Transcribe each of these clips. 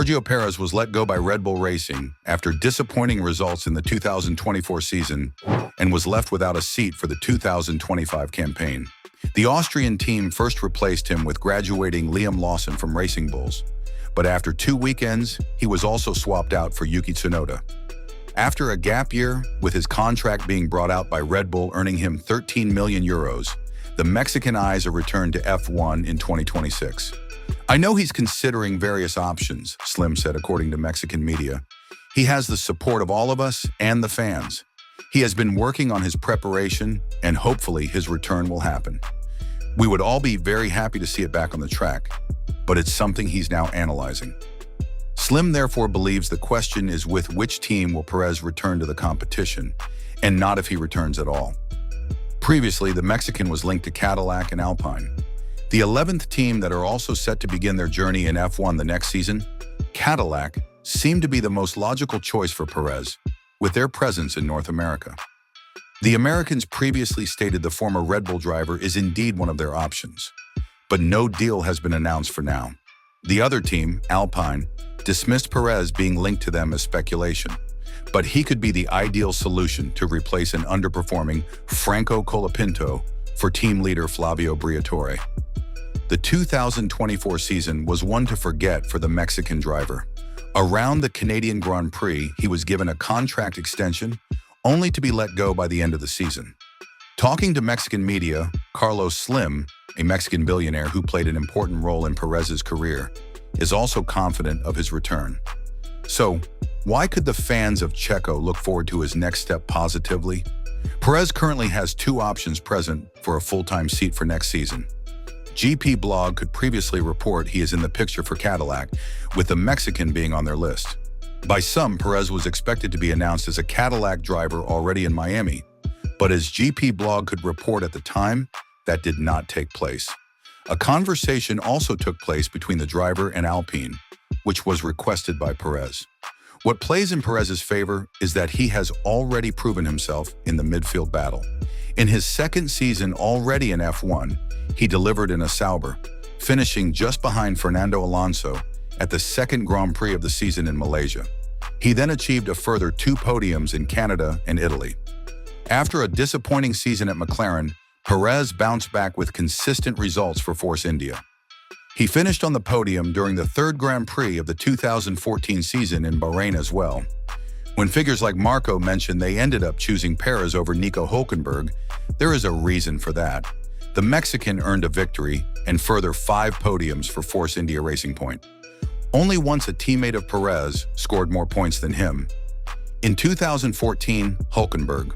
Sergio Perez was let go by Red Bull Racing after disappointing results in the 2024 season and was left without a seat for the 2025 campaign. The Austrian team first replaced him with graduating Liam Lawson from Racing Bulls, but after 2 weekends, he was also swapped out for Yuki Tsunoda. After a gap year, with his contract being brought out by Red Bull earning him €13 million, the Mexican eyes are returned to F1 in 2026. "I know he's considering various options," Slim said according to Mexican media. "He has the support of all of us and the fans. He has been working on his preparation, and hopefully his return will happen. We would all be very happy to see it back on the track, but it's something he's now analyzing." Slim therefore believes the question is with which team will Perez return to the competition, and not if he returns at all. Previously, the Mexican was linked to Cadillac and Alpine. The 11th team that are also set to begin their journey in F1 the next season, Cadillac, seemed to be the most logical choice for Perez, with their presence in North America. The Americans previously stated the former Red Bull driver is indeed one of their options, but no deal has been announced for now. The other team, Alpine, dismissed Perez being linked to them as speculation, but he could be the ideal solution to replace an underperforming Franco Colapinto for team leader Flavio Briatore. The 2024 season was one to forget for the Mexican driver. Around the Canadian Grand Prix, he was given a contract extension, only to be let go by the end of the season. Talking to Mexican media, Carlos Slim, a Mexican billionaire who played an important role in Perez's career, is also confident of his return. So, why could the fans of Checo look forward to his next step positively? Perez currently has 2 options present for a full-time seat for next season. GP Blog could previously report he is in the picture for Cadillac, with the Mexican being on their list. By some, Perez was expected to be announced as a Cadillac driver already in Miami, but as GP Blog could report at the time, that did not take place. A conversation also took place between the driver and Alpine, which was requested by Perez. What plays in Perez's favor is that he has already proven himself in the midfield battle. In his second season already in F1, he delivered in a Sauber, finishing just behind Fernando Alonso at the second Grand Prix of the season in Malaysia. He then achieved a further 2 podiums in Canada and Italy. After a disappointing season at McLaren, Perez bounced back with consistent results for Force India. He finished on the podium during the 3rd Grand Prix of the 2014 season in Bahrain as well. When figures like Marco mentioned they ended up choosing Perez over Nico Hülkenberg, there is a reason for that. The Mexican earned a victory and further 5 podiums for Force India Racing Point. Only once a teammate of Perez scored more points than him. In 2014, Hülkenberg.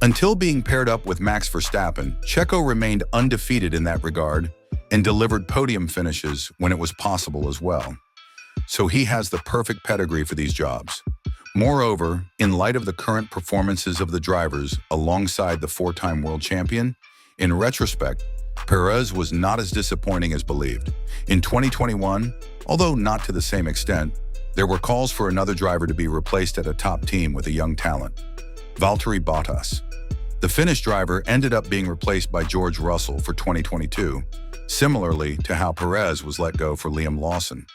Until being paired up with Max Verstappen, Checo remained undefeated in that regard and delivered podium finishes when it was possible as well. So he has the perfect pedigree for these jobs. Moreover, in light of the current performances of the drivers alongside the 4-time world champion, in retrospect, Perez was not as disappointing as believed. In 2021, although not to the same extent, there were calls for another driver to be replaced at a top team with a young talent, Valtteri Bottas. The Finnish driver ended up being replaced by George Russell for 2022, similarly to how Perez was let go for Liam Lawson.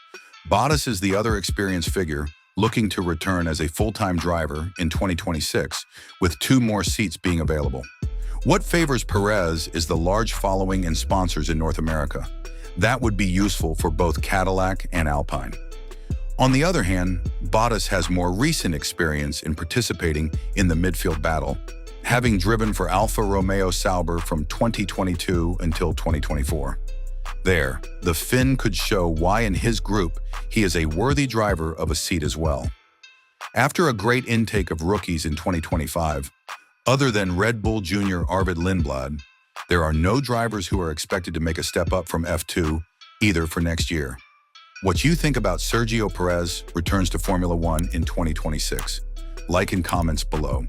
Bottas is the other experienced figure looking to return as a full-time driver in 2026, with 2 more seats being available. What favors Perez is the large following and sponsors in North America. That would be useful for both Cadillac and Alpine. On the other hand, Bottas has more recent experience in participating in the midfield battle, having driven for Alfa Romeo Sauber from 2022 until 2024. There, the Finn could show why in his group he is a worthy driver of a seat as well. After a great intake of rookies in 2025, other than Red Bull Junior Arvid Lindblad, there are no drivers who are expected to make a step up from F2 either for next year. What you think about Sergio Perez returns to Formula One in 2026? Like and comments below.